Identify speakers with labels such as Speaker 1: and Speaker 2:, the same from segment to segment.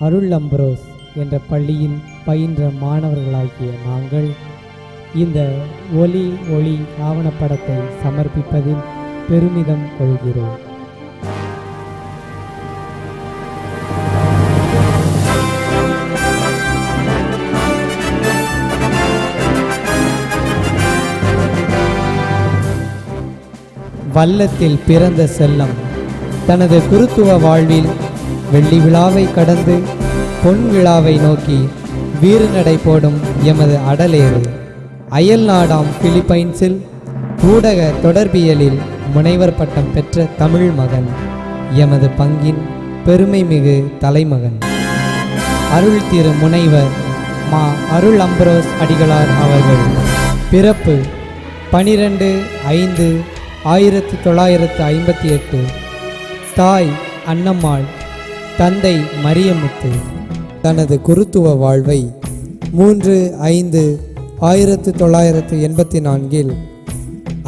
Speaker 1: அருள் Ambrose என்ற பள்ளியில் பயின்ற மாணவர்களாகிய நாங்கள் இந்த ஒலி ஒளி ஆவணப்படத்தை சமர்ப்பிப்பதில் பெருமிதம் கொள்கிறோம். வல்லத்தில் பிறந்த செல்லம் தனது குருத்துவ வாழ்வில் வெள்ளி விழாவை கடந்து பொன் விழாவை நோக்கி வீறுநடை போடும் எமது அடலேறு அயல் நாடாம் பிலிப்பைன்ஸில் ஊடக தொடர்பியலில் முனைவர் பட்டம் பெற்ற தமிழ் மகன் எமது பங்கின் பெருமை மிகு தலைமகன் அருள் திரு முனைவர் மா அருள் அம்பரோஸ் அடிகளார் அவர்கள். பிறப்பு 12/5/1958. தாய் அன்னம்மாள், தந்தை மரியமுத்து. தனது குருத்துவ வாழ்வை 3/5/1984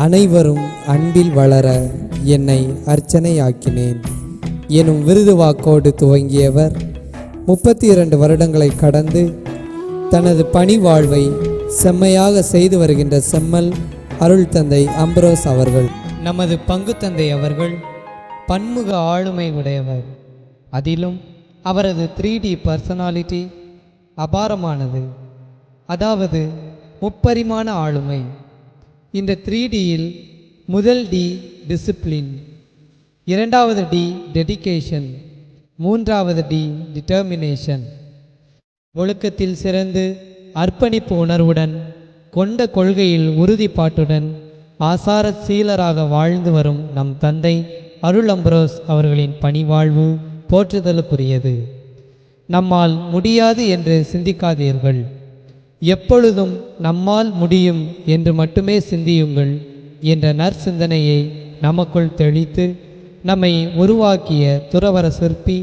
Speaker 1: அனைவரும் அன்பில் வளர என்னை அர்ச்சனையாக்கினேன் எனும் விருது வாக்கோடு துவங்கியவர் 32 வருடங்களை கடந்து தனது பணி வாழ்வை செம்மையாக செய்து வருகின்ற செம்மல் அருள் தந்தை அம்பரோஸ் அவர்கள். நமது பங்கு தந்தை அவர்கள் பன்முக ஆளுமை உடையவர். அதிலும் அவரது 3D பர்சனாலிட்டி அபாரமானது. அதாவது முப்பரிமாண ஆளுமை. இந்த 3Dயில் முதல் D டிசிப்ளின், இரண்டாவது D டெடிகேஷன், மூன்றாவது D டிட்டர்மினேஷன். ஒழுக்கத்தில் சிறந்து அர்ப்பணிப்பு உணர்வுடன் கொண்ட கொள்கையில் உறுதிப்பாட்டுடன் ஆசார சீலராக வாழ்ந்து வரும் நம் தந்தை அருள் அம்பரோஸ் அவர்களின் பணிவாழ்வு போற்றுதலுக்குரியது. நம்மால் முடியாது என்று சிந்திக்காதீர்கள், எப்பொழுதும் நம்மால் முடியும் என்று மட்டுமே சிந்தியுங்கள் என்ற நற்சிந்தனையை நமக்குள் தெளித்து நம்மை உருவாக்கிய துறவர சிற்பி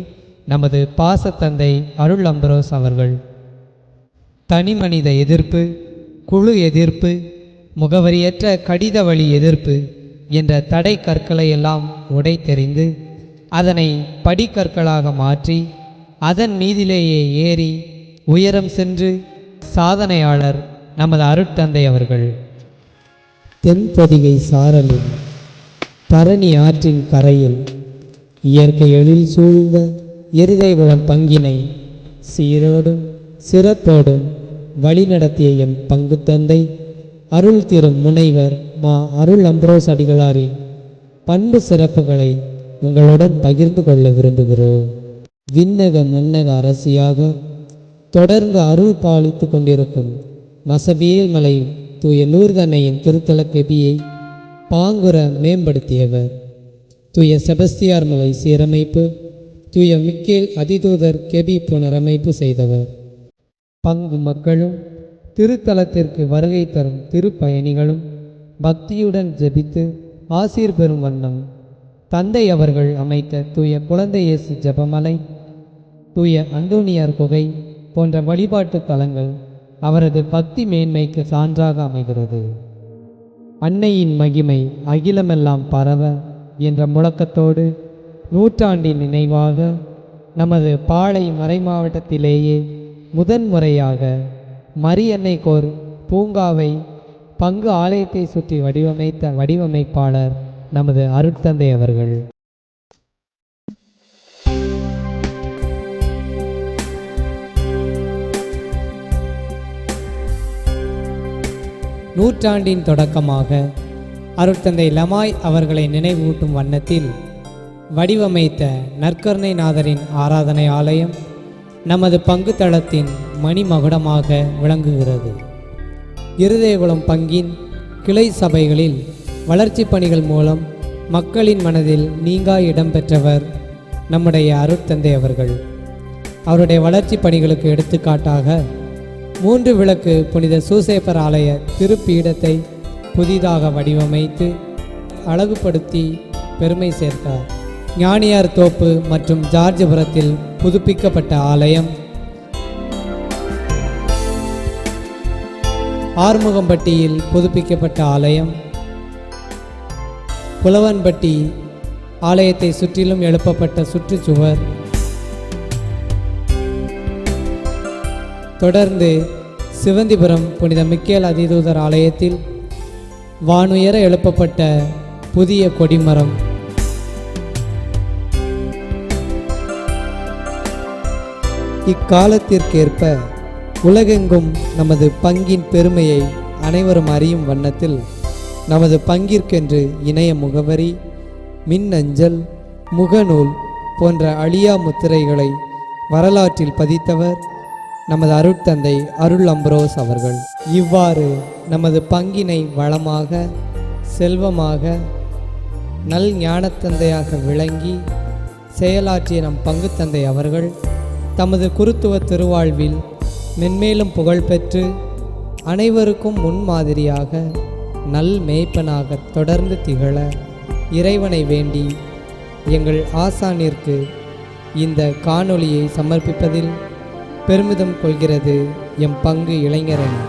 Speaker 1: நமது பாசத்தந்தை அருள் அம்பரோஸ் அவர்கள். தனிமனித எதிர்ப்பு, குழு எதிர்ப்பு, முகவரியற்ற கடித வழி எதிர்ப்பு என்ற தடை கற்களை எல்லாம் உடைத்தெறிந்து அதனை படிக்கற்களாக மாற்றி அதன் மீதிலேயே ஏறி உயரம் சென்று சாதனையாளர் நமது அருட்தந்தை அவர்கள். தென்பொதிகை சாரலில் பரணி ஆற்றின் கரையில் இயற்கை எழில் சூழ்ந்த எரிதைகுளம் பங்கினை சீரோடும் சிறப்போடும் வழிநடத்திய எம் பங்கு தந்தை அருள் திரு முனைவர் மா அருள் அம்பரோஸ் அடிகளாரின் பண்பு சிறப்புகளை உங்களுடன் பகிர்ந்து கொள்ள விரும்புகிறோம். விண்ணக மன்னக அரசியாக தொடர்ந்து அருள் பாலித்து கொண்டிருக்கும் மசபியல் மலை தூய லூர்தன்னையின் திருத்தல கெபியை பாங்குற மேம்படுத்தியவர். தூய செபஸ்தியார் மலை சீரமைப்பு, தூய மிக்கேல் அதிதூதர் கெபி புனரமைப்பு செய்தவர். பங்கு மக்களும் திருத்தலத்திற்கு வருகை தரும் திருப்பயணிகளும் பக்தியுடன் ஜெபித்து ஆசீர் பெறும் வண்ணம் தந்தை அவர்கள் அமைத்த தூய குழந்தை இயேசு ஜெபமலை, தூய அந்தோனியார் குகை போன்ற வழிபாட்டு தலங்கள் அவரது பக்தி மேன்மைக்கு சான்றாக அமைகிறது. அன்னையின் மகிமை அகிலமெல்லாம் பரவ என்ற முழக்கத்தோடு நூற்றாண்டின் நினைவாக நமது பாளை மறைமாவட்டத்திலேயே முதன்முறையாக மரியன்னை கோர் பூங்காவை பங்கு ஆலயத்தை சுற்றி வடிவமைத்த வடிவமைப்பாளர் நமது அருட்தந்தை அவர்கள். நூற்றாண்டின் தொடக்கமாக அருட்தந்தை லமாய் அவர்களை நினைவூட்டும் வண்ணத்தில் வடிவமைத்த நற்கருணை நாதரின் ஆராதனை ஆலயம் நமது பங்கு தளத்தின் மணிமகுடமாக விளங்குகிறது. இருதயகுளம் பங்கின் கிளை சபைகளில் வளர்ச்சி பணிகள் மூலம் மக்களின் மனதில் நீங்கா இடம் பெற்றவர் நம்முடைய அருட்தந்தை அவர்கள். அவருடைய வளர்ச்சி பணிகளுக்கு எடுத்துக்காட்டாக 3 விளக்கு புனித சூசேப்பர் ஆலய திருப்பீடத்தை புதிதாக வடிவமைத்து அழகுபடுத்தி பெருமை சேர்த்தார். ஞானியார் தோப்பு மற்றும் ஜார்ஜபுரத்தில் புதுப்பிக்கப்பட்ட ஆலயம், ஆறுமுகம்பட்டியில் புதுப்பிக்கப்பட்ட ஆலயம், புலவன்பட்டி ஆலயத்தை சுற்றிலும் எழுப்பப்பட்ட சுற்றுச்சுவர், தொடர்ந்து சிவந்திபுரம் புனித மிக்கேல் அதிதூதர் ஆலயத்தில் வானுயர எழுப்பப்பட்ட புதிய கொடிமரம். இக்காலத்திற்கேற்ப உலகெங்கும் நமது பங்கின் பெருமையை அனைவரும் அறியும் வண்ணத்தில் நமது பங்கிற்கென்று இணைய முகவரி, மின்னஞ்சல், முகநூல் போன்ற அழியா முத்திரைகளை வரலாற்றில் பதித்தவர் நமது அருட்தந்தை அருள் அம்ப்ரோஸ் அவர்கள். இவ்வாறு நமது பங்கினை வளமாக, செல்வமாக, நல் ஞானத்தந்தையாக விளங்கி செயலாற்றிய நம் பங்கு தந்தை அவர்கள் தமது குருத்துவ திருவாழ்வில் மென்மேலும் புகழ்பெற்று அனைவருக்கும் முன்மாதிரியாக நல் மேய்ப்பனாக தொடர்ந்து திகழ இறைவனை வேண்டி எங்கள் ஆசானிற்கு இந்த காணொளியை சமர்ப்பிப்பதில் பெருமிதம் கொள்கிறது எம் பங்கு இளைஞரணி.